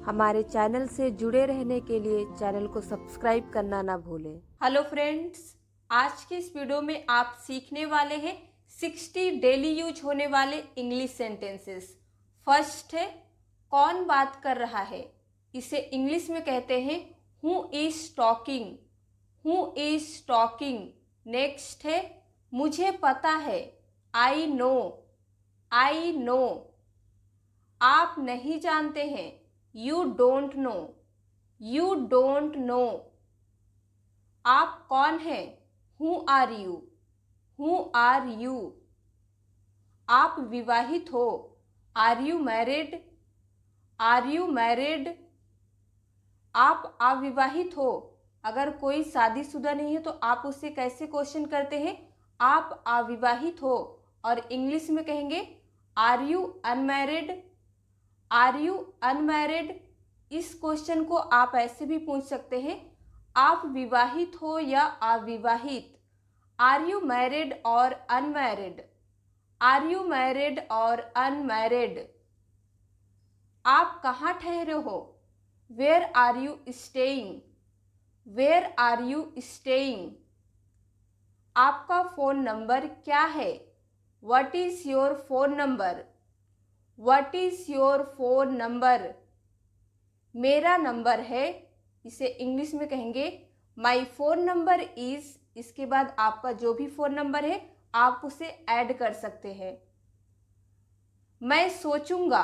हमारे चैनल से जुड़े रहने के लिए चैनल को सब्सक्राइब करना ना भूलें। हेलो फ्रेंड्स, आज के इस वीडियो में आप सीखने वाले हैं 60 डेली यूज होने वाले इंग्लिश सेंटेंसेस। फर्स्ट है कौन बात कर रहा है, इसे इंग्लिश में कहते हैं who is talking, who is talking. Next है मुझे पता है, आई नो, आई नो। आप नहीं जानते हैं, you don't know, you don't know. आप कौन हैं, who are you, who are you. आप विवाहित हो, are you married, are you married. आप अविवाहित हो, अगर कोई शादीशुदा नहीं है तो आप उससे कैसे क्वेश्चन करते हैं, आप अविवाहित हो, और इंग्लिश में कहेंगे are you unmarried, are you unmarried. इस क्वेश्चन को आप ऐसे भी पूछ सकते हैं, आप विवाहित हो या अविवाहित, आर यू मैरिड और अनमैरिड, आर यू मैरिड और अनमैरिड। आप कहाँ ठहरे हो, where are you staying, where are you staying. आपका फ़ोन नंबर क्या है, what is your phone number, what is your phone number. मेरा नंबर है, इसे इंग्लिश में कहेंगे माई फ़ोन नंबर इज़, इसके बाद आपका जो भी फ़ोन नंबर है आप उसे ऐड कर सकते हैं। मैं सोचूंगा,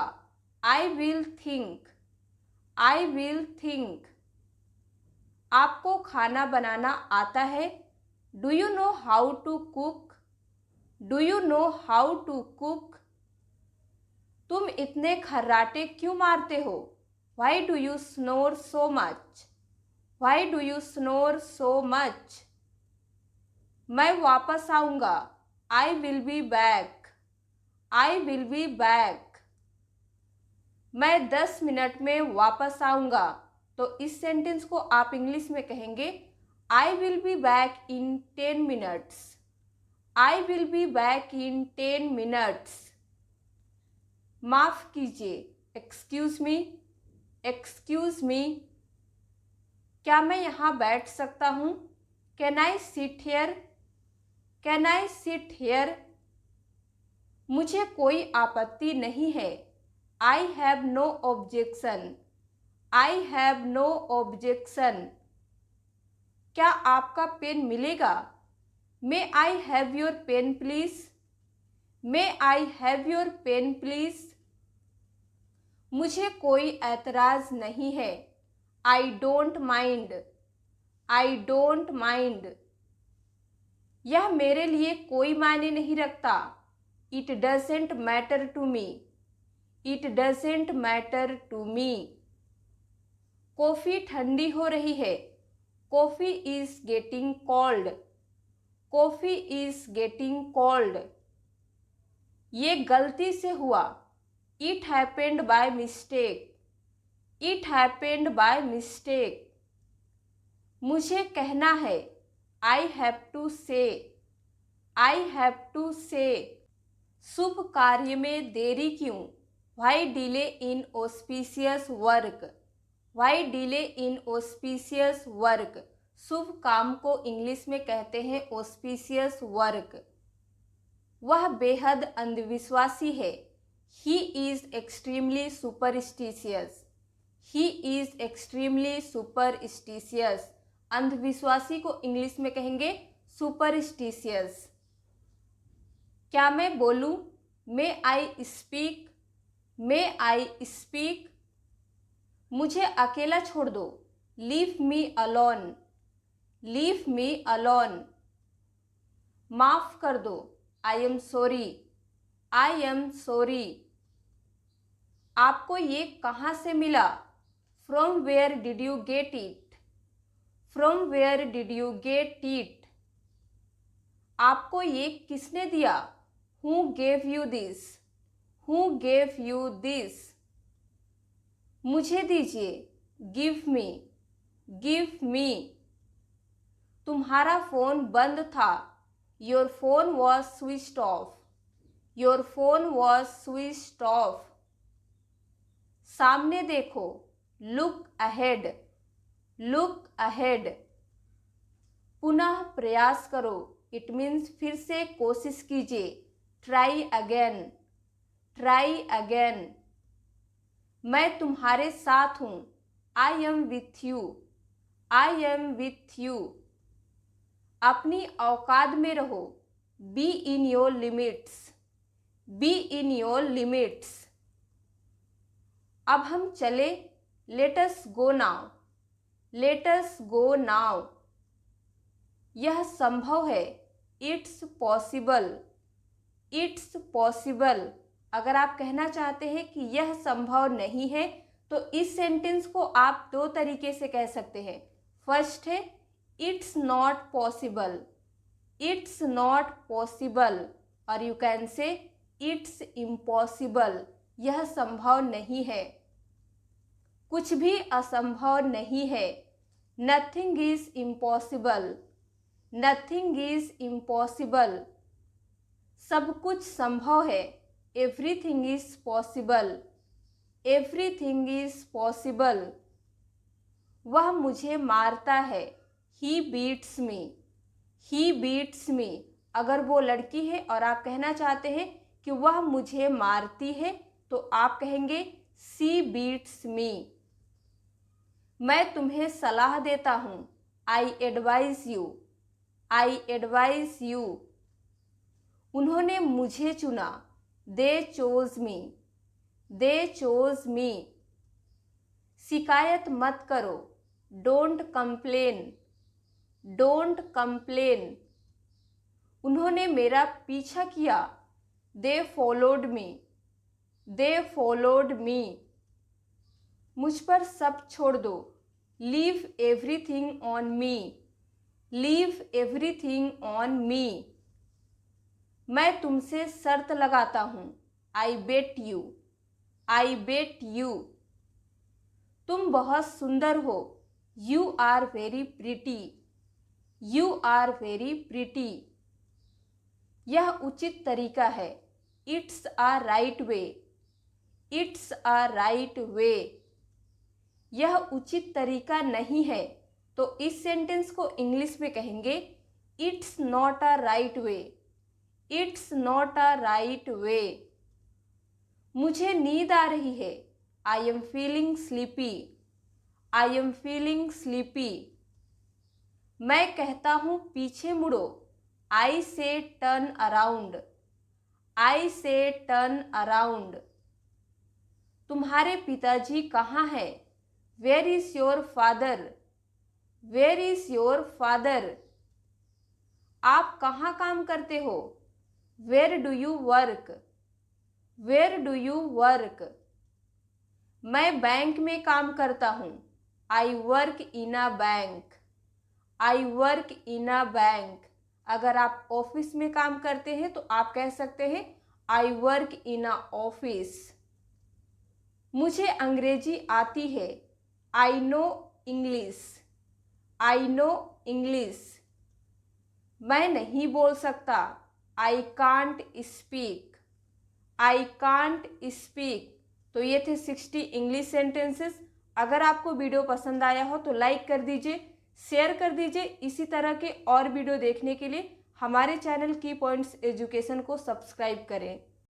I will think, I will think. आपको खाना बनाना आता है, do you know how to cook, do you know how to cook. तुम इतने खर्राटे क्यों मारते हो, why do you snore so much, why do you snore so much. मैं वापस आऊँगा, I will be back, I will be back. मैं 10 मिनट में वापस आऊँगा, तो इस सेंटेंस को आप इंग्लिश में कहेंगे आई will be back in 10 minutes, I will be back in 10 minutes. माफ़ कीजिए, एक्सक्यूज़ मी, एक्सक्यूज़ मी। क्या मैं यहाँ बैठ सकता हूँ, can I sit here, can I sit here. मुझे कोई आपत्ति नहीं है, I have no objection, I have no objection. क्या आपका पेन मिलेगा, may I have your pen please, may I have your pen please. मुझे कोई ऐतराज़ नहीं है, I don't mind, I don't mind. यह मेरे लिए कोई मायने नहीं रखता, it doesn't matter to me, it doesn't matter to me. Coffee ठंडी हो रही है, coffee is getting cold, coffee is getting cold. ये गलती से हुआ, it happened by mistake, it happened by mistake. मुझे कहना है, आई हैव टू से, आई हैव टू से। शुभ कार्य में देरी क्यों, why delay in auspicious work, why delay in auspicious work. शुभ काम को इंग्लिश में कहते हैं ऑस्पिशियस वर्क। वह बेहद अंधविश्वासी है, he is extremely superstitious, he is extremely superstitious. अंधविश्वासी को इंग्लिश में कहेंगे सुपरस्टिशियस। क्या मैं बोलूं, मे I speak, may I speak. मुझे अकेला छोड़ दो, leave me alone, leave me alone. माफ़ कर दो, I am sorry, I am sorry. आपको ये कहाँ से मिला, from where did you get it, from where did you get it. आपको ये किसने दिया, who gave you this, who gave you this. मुझे दीजिए, गिव मी, गिव मी। तुम्हारा फ़ोन बंद था, your phone was switched off, your phone was switched off. सामने देखो, लुक अहेड, लुक अहेड। पुनः प्रयास करो, इट मीन्स फिर से कोशिश कीजिए, ट्राई अगेन, ट्राई अगेन। मैं तुम्हारे साथ हूँ, I am with you, I am with you. अपनी औकात में रहो, be in your limits, be in your limits. अब हम चले, let us go now, let us go now. यह संभव है, इट्स पॉसिबल, इट्स पॉसिबल। अगर आप कहना चाहते हैं कि यह संभव नहीं है तो इस सेंटेंस को आप दो तरीके से कह सकते हैं। फर्स्ट है it's not possible, it's not possible, और you can say it's impossible, यह संभव नहीं है। कुछ भी असंभव नहीं है, nothing is impossible, nothing is impossible. सब कुछ संभव है, everything is possible, everything is possible. वह मुझे मारता है, ही बीट्स मी, ही बीट्स मी। अगर वो लड़की है और आप कहना चाहते हैं कि वह मुझे मारती है तो आप कहेंगे सी बीट्स मी। मैं तुम्हें सलाह देता हूँ, I advise you, I advise you. उन्होंने मुझे चुना, दे चोज मी, दे चोज मी। शिकायत मत करो, डोंट कंप्लेन, डोंट कंप्लेन। उन्होंने मेरा पीछा किया, they followed me, they followed me. मुझ पर सब छोड़ दो, leave everything on me, leave everything on me. मैं तुमसे शर्त लगाता हूँ, आई bet you, I bet you. तुम बहुत सुंदर हो, you are very pretty, you are very pretty. यह उचित तरीका है, it's a right way, it's a right way. यह उचित तरीका नहीं है तो इस सेंटेंस को इंग्लिश में कहेंगे it's not a right way, it's not a right वे। मुझे नींद आ रही है, I am feeling sleepy, I am feeling sleepy. मैं कहता हूँ पीछे मुड़ो, आई से टर्न अराउंड, आई से टर्न अराउंड। तुम्हारे पिताजी कहाँ हैं, where is your father, where is your father. आप कहाँ काम करते हो, where do you work, where do you work. मैं बैंक में काम करता हूँ, I work in a bank, I work in a bank. अगर आप ऑफिस में काम करते हैं तो आप कह सकते हैं आई वर्क इन अ ऑफिस। मुझे अंग्रेजी आती है, I know English, I know English. मैं नहीं बोल सकता, I can't speak, I can't speak. तो ये थे 60 इंग्लिश सेंटेंसेस। अगर आपको वीडियो पसंद आया हो तो लाइक कर दीजिए, शेयर कर दीजिए। इसी तरह के और वीडियो देखने के लिए हमारे चैनल की पॉइंट्स एजुकेशन को सब्सक्राइब करें।